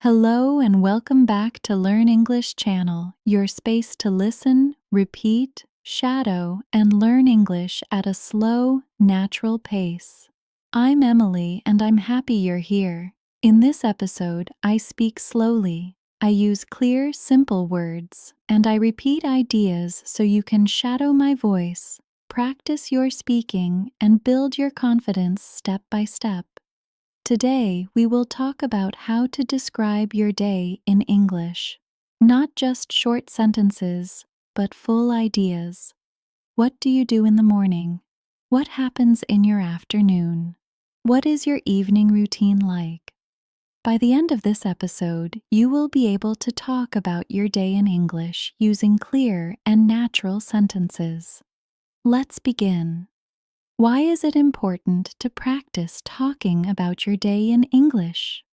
Hello and welcome back to Learn English channel, your space to listen, repeat, shadow, and learn English at a slow, natural pace. I'm Emily and I'm happy you're here. In this episode, I speak slowly. I use clear, simple words, and I repeat ideas so you can shadow my voice, practice your speaking, and build your confidence step by step. Today, we will talk about how to describe your day in English. Not just short sentences, but full ideas. What do you do in the morning? What happens in your afternoon? What is your evening routine like? By the end of this episode, you will be able to talk about your day in English using clear and natural sentences. Let's begin. Why is it important to practice talking about your day in English?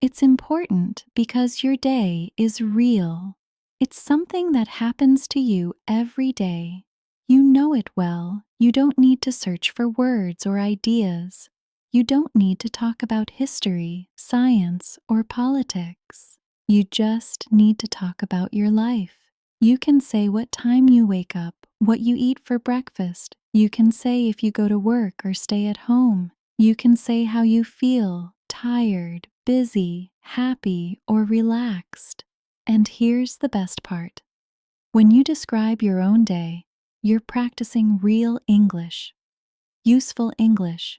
It's important because your day is real. It's something that happens to you every day. You know it well. You don't need to search for words or ideas. You don't need to talk about history, science, or politics. You just need to talk about your life. You can say what time you wake up, what you eat for breakfast. You can say if you go to work or stay at home. You can say how you feel, tired, busy, happy, or relaxed. And here's the best part. When you describe your own day, you're practicing real English, useful English,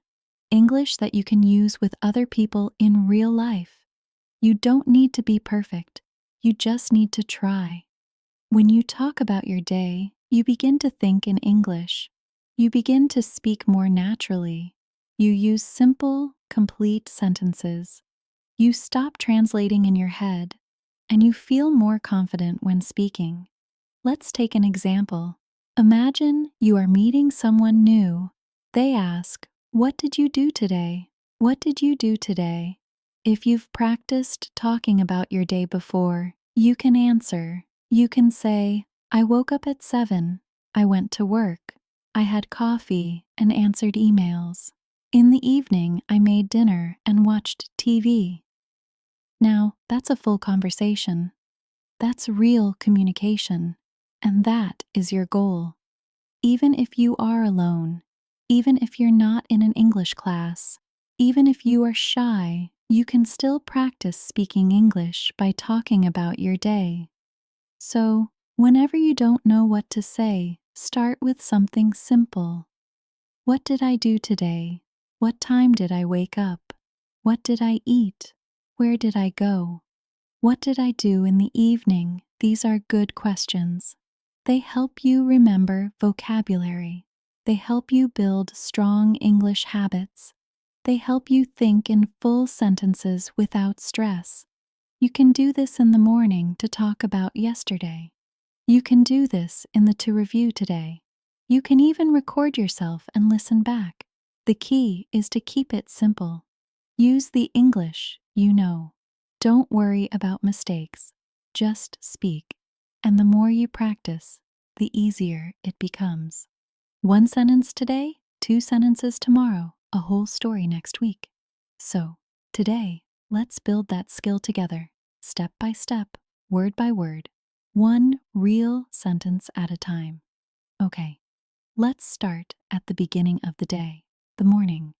English that you can use with other people in real life. You don't need to be perfect. You just need to try. When you talk about your day, you begin to think in English. You begin to speak more naturally. You use simple, complete sentences. You stop translating in your head, and you feel more confident when speaking. Let's take an example. Imagine you are meeting someone new. They ask, "What did you do today? What did you do today?" If you've practiced talking about your day before, you can answer. You can say, "I woke up at 7. I went to work. I had coffee and answered emails. In the evening, I made dinner and watched TV." Now, that's a full conversation. That's real communication. And that is your goal. Even if you are alone, even if you're not in an English class, even if you are shy, you can still practice speaking English by talking about your day. So, whenever you don't know what to say, start with something simple. What did I do today? What time did I wake up? What did I eat? Where did I go? What did I do in the evening? These are good questions. They help you remember vocabulary. They help you build strong English habits. They help you think in full sentences without stress. You can do this in the morning to talk about yesterday. You can do this in the to review today. You can even record yourself and listen back. The key is to keep it simple. Use the English you know. Don't worry about mistakes. Just speak. And the more you practice, the easier it becomes. One sentence today, 2 sentences tomorrow, a whole story next week. So, today, let's build that skill together, step by step, word by word, one real sentence at a time. Okay, let's start at the beginning of the day, the morning.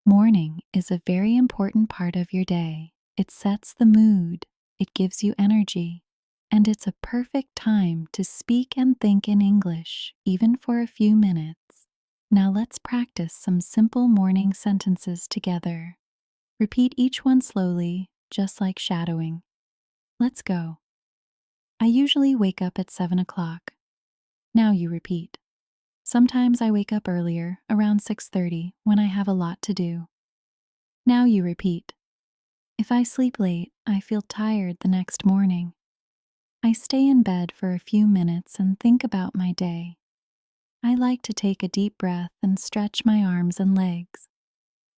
Morning is a very important part of your day. It sets the mood, it gives you energy, and it's a perfect time to speak and think in English, even for a few minutes. Now let's practice some simple morning sentences together. Repeat each one slowly, just like shadowing. Let's go. I usually wake up at 7 o'clock. Now you repeat. Sometimes I wake up earlier, around 6:30, when I have a lot to do. Now you repeat. If I sleep late, I feel tired the next morning. I stay in bed for a few minutes and think about my day. I like to take a deep breath and stretch my arms and legs.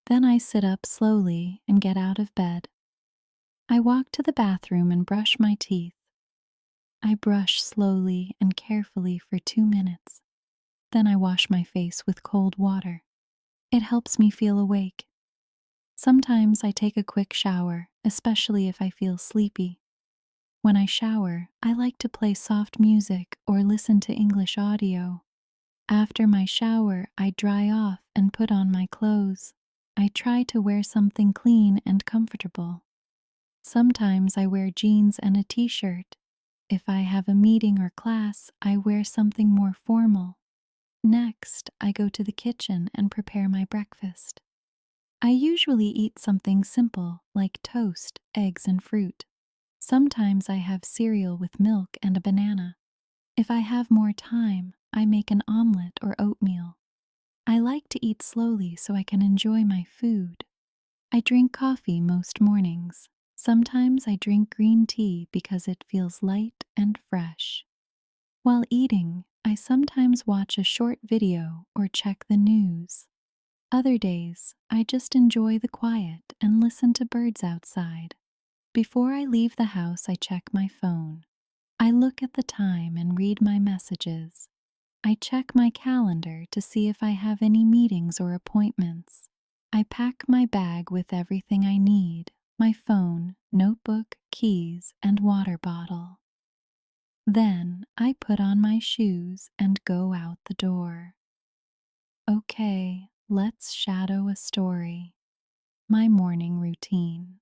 Then I sit up slowly and get out of bed. I walk to the bathroom and brush my teeth. I brush slowly and carefully for 2 minutes. Then I wash my face with cold water. It helps me feel awake. Sometimes I take a quick shower, especially if I feel sleepy. When I shower, I like to play soft music or listen to English audio. After my shower, I dry off and put on my clothes. I try to wear something clean and comfortable. Sometimes I wear jeans and a t-shirt. If I have a meeting or class, I wear something more formal. Next, I go to the kitchen and prepare my breakfast. I usually eat something simple like toast, eggs, and fruit. Sometimes I have cereal with milk and a banana. If I have more time, I make an omelet or oatmeal. I like to eat slowly so I can enjoy my food. I drink coffee most mornings. Sometimes I drink green tea because it feels light and fresh. While eating, I sometimes watch a short video or check the news. Other days, I just enjoy the quiet and listen to birds outside. Before I leave the house, I check my phone. I look at the time and read my messages. I check my calendar to see if I have any meetings or appointments. I pack my bag with everything I need: my phone, notebook, keys, and water bottle. Then I put on my shoes and go out the door. Okay, let's shadow a story. My morning routine.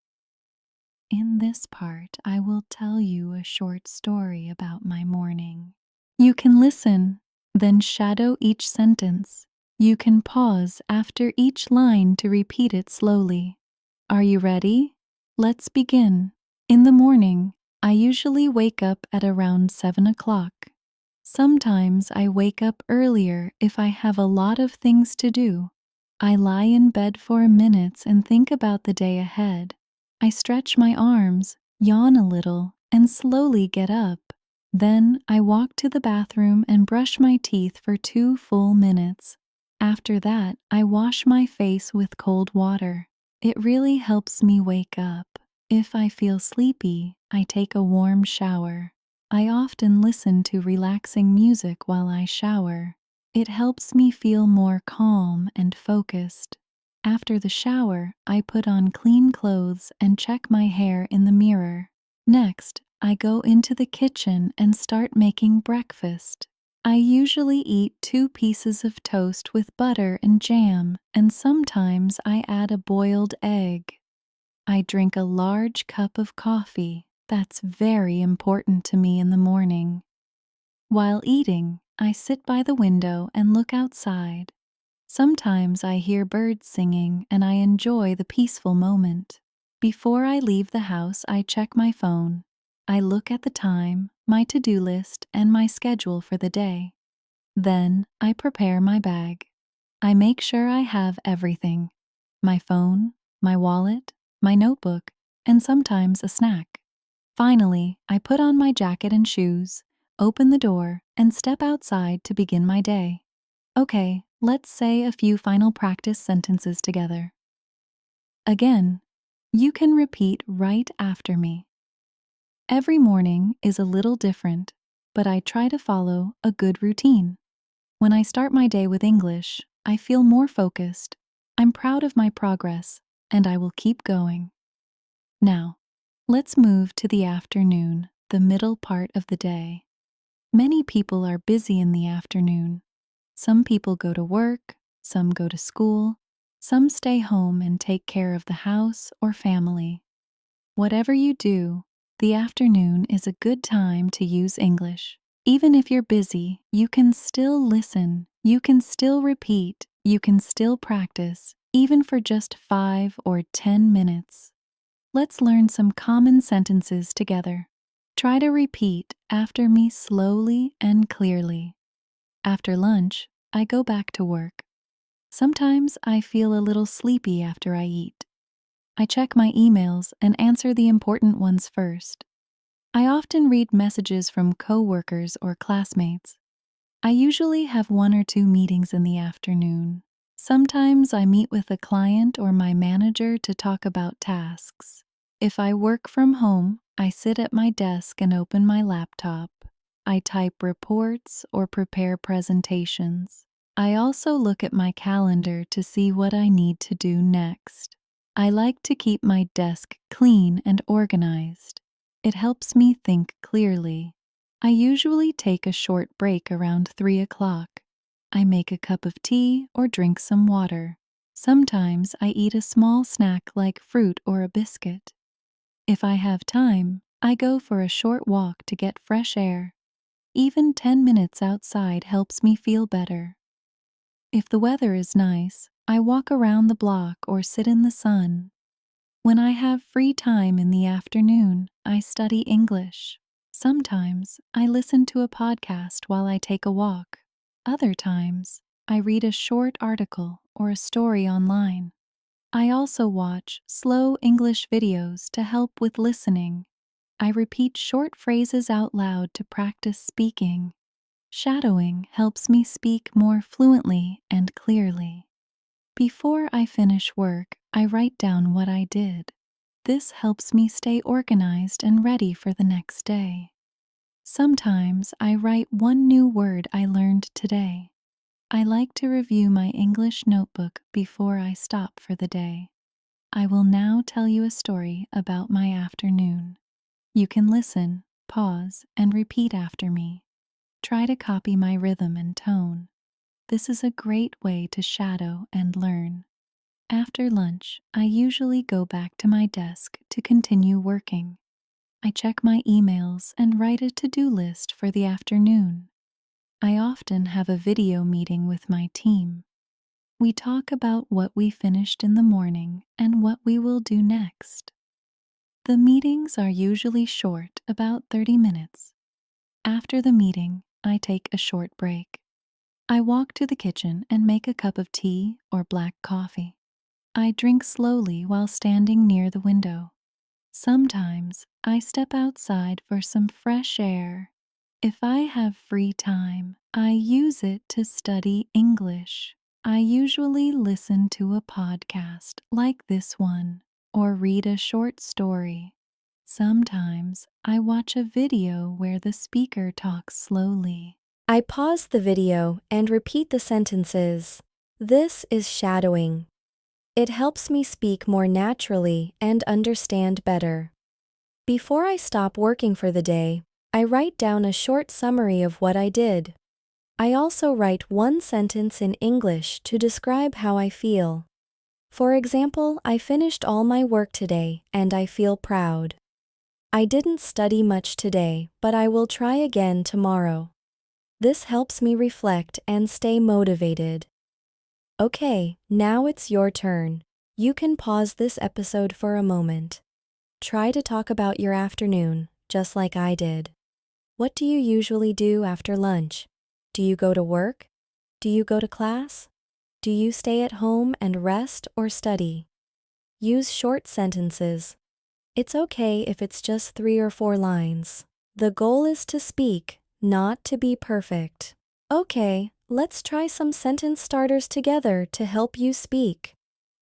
In this part, I will tell you a short story about my morning. You can listen, then shadow each sentence. You can pause after each line to repeat it slowly. Are you ready? Let's begin. In the morning, I usually wake up at around 7 o'clock. Sometimes I wake up earlier if I have a lot of things to do. I lie in bed for minutes and think about the day ahead. I stretch my arms, yawn a little, and slowly get up. Then I walk to the bathroom and brush my teeth for 2 full minutes. After that, I wash my face with cold water. It really helps me wake up. If I feel sleepy, I take a warm shower. I often listen to relaxing music while I shower. It helps me feel more calm and focused. After the shower, I put on clean clothes and check my hair in the mirror. Next, I go into the kitchen and start making breakfast. I usually eat 2 pieces of toast with butter and jam, and sometimes I add a boiled egg. I drink a large cup of coffee. That's very important to me in the morning. While eating, I sit by the window and look outside. Sometimes I hear birds singing and I enjoy the peaceful moment. Before I leave the house, I check my phone. I look at the time, my to-do list, and my schedule for the day. Then I prepare my bag. I make sure I have everything: my phone, my wallet, my notebook, and sometimes a snack. Finally, I put on my jacket and shoes, open the door, and step outside to begin my day. Okay, let's say a few final practice sentences together. Again, you can repeat right after me. Every morning is a little different, but I try to follow a good routine. When I start my day with English, I feel more focused. I'm proud of my progress, and I will keep going. Now, let's move to the afternoon, the middle part of the day. Many people are busy in the afternoon. Some people go to work, some go to school, some stay home and take care of the house or family. Whatever you do, the afternoon is a good time to use English. Even if you're busy, you can still listen, you can still repeat, you can still practice, even for just 5 or 10 minutes. Let's learn some common sentences together. Try to repeat after me slowly and clearly. After lunch, I go back to work. Sometimes I feel a little sleepy after I eat. I check my emails and answer the important ones first. I often read messages from coworkers or classmates. I usually have 1 or 2 meetings in the afternoon. Sometimes I meet with a client or my manager to talk about tasks. If I work from home, I sit at my desk and open my laptop. I type reports or prepare presentations. I also look at my calendar to see what I need to do next. I like to keep my desk clean and organized. It helps me think clearly. I usually take a short break around 3 o'clock. I make a cup of tea or drink some water. Sometimes I eat a small snack like fruit or a biscuit. If I have time, I go for a short walk to get fresh air. Even 10 minutes outside helps me feel better. If the weather is nice, I walk around the block or sit in the sun. When I have free time in the afternoon, I study English. Sometimes I listen to a podcast while I take a walk. Other times, I read a short article or a story online. I also watch slow English videos to help with listening. I repeat short phrases out loud to practice speaking. Shadowing helps me speak more fluently and clearly. Before I finish work, I write down what I did. This helps me stay organized and ready for the next day. Sometimes I write one new word I learned today. I like to review my English notebook before I stop for the day. I will now tell you a story about my afternoon. You can listen, pause, and repeat after me. Try to copy my rhythm and tone. This is a great way to shadow and learn. After lunch, I usually go back to my desk to continue working. I check my emails and write a to-do list for the afternoon. I often have a video meeting with my team. We talk about what we finished in the morning and what we will do next. The meetings are usually short, about 30 minutes. After the meeting, I take a short break. I walk to the kitchen and make a cup of tea or black coffee. I drink slowly while standing near the window. Sometimes I step outside for some fresh air. If I have free time, I use it to study English. I usually listen to a podcast like this one or read a short story. Sometimes I watch a video where the speaker talks slowly. I pause the video and repeat the sentences. This is shadowing. It helps me speak more naturally and understand better. Before I stop working for the day, I write down a short summary of what I did. I also write one sentence in English to describe how I feel. For example, I finished all my work today and I feel proud. I didn't study much today, but I will try again tomorrow. This helps me reflect and stay motivated. Okay, now it's your turn. You can pause this episode for a moment. Try to talk about your afternoon, just like I did. What do you usually do after lunch? Do you go to work? Do you go to class? Do you stay at home and rest or study? Use short sentences. It's okay if it's just 3 or 4 lines. The goal is to speak, not to be perfect. Okay, let's try some sentence starters together to help you speak.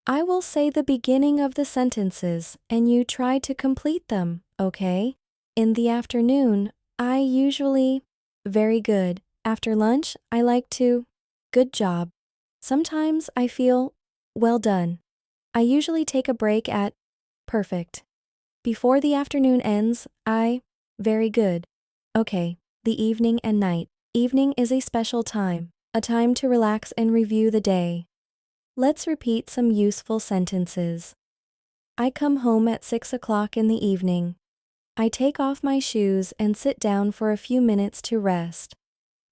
I will say the beginning of the sentences and you try to complete them, okay? In the afternoon, I usually, very good. After lunch, I like to, good job. Sometimes I feel, well done. I usually take a break at, perfect. Before the afternoon ends, I, very good. Okay, the evening and night. Evening is a special time, a time to relax and review the day. Let's repeat some useful sentences. I come home at 6 o'clock in the evening. I take off my shoes and sit down for a few minutes to rest.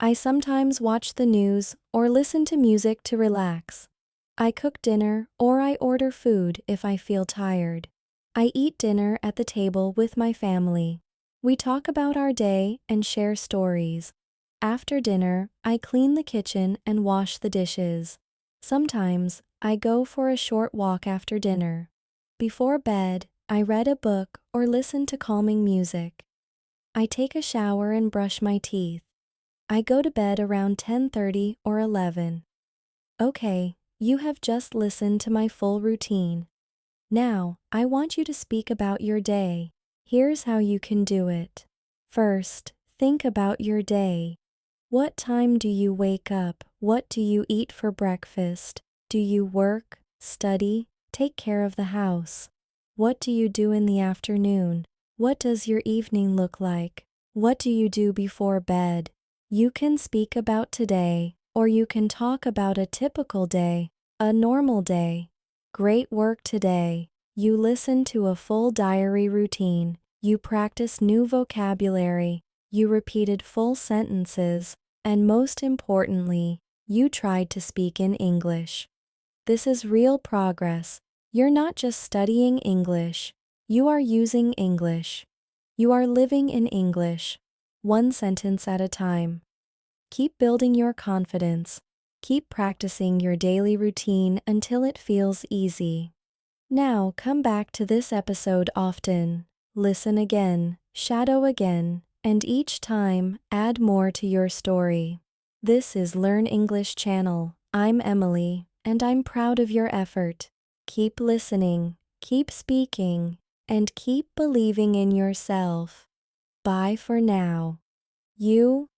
I sometimes watch the news or listen to music to relax. I cook dinner or I order food if I feel tired. I eat dinner at the table with my family. We talk about our day and share stories. After dinner, I clean the kitchen and wash the dishes. Sometimes, I go for a short walk after dinner. Before bed, I read a book or listen to calming music. I take a shower and brush my teeth. I go to bed around 10:30 or 11. Okay, you have just listened to my full routine. Now, I want you to speak about your day. Here's how you can do it. First, think about your day. What time do you wake up? What do you eat for breakfast? Do you work, study, take care of the house? What do you do in the afternoon? What does your evening look like? What do you do before bed? You can speak about today, or you can talk about a typical day, a normal day. Great work today. You listen to a full diary routine. You practice new vocabulary. You repeated full sentences. And most importantly, you tried to speak in English. This is real progress. You're not just studying English. You are using English. You are living in English. One sentence at a time. Keep building your confidence. Keep practicing your daily routine until it feels easy. Now come back to this episode often. Listen again, shadow again, and each time add more to your story. This is Learn English Channel. I'm Emily, and I'm proud of your effort. Keep listening, keep speaking, and keep believing in yourself. Bye for now. You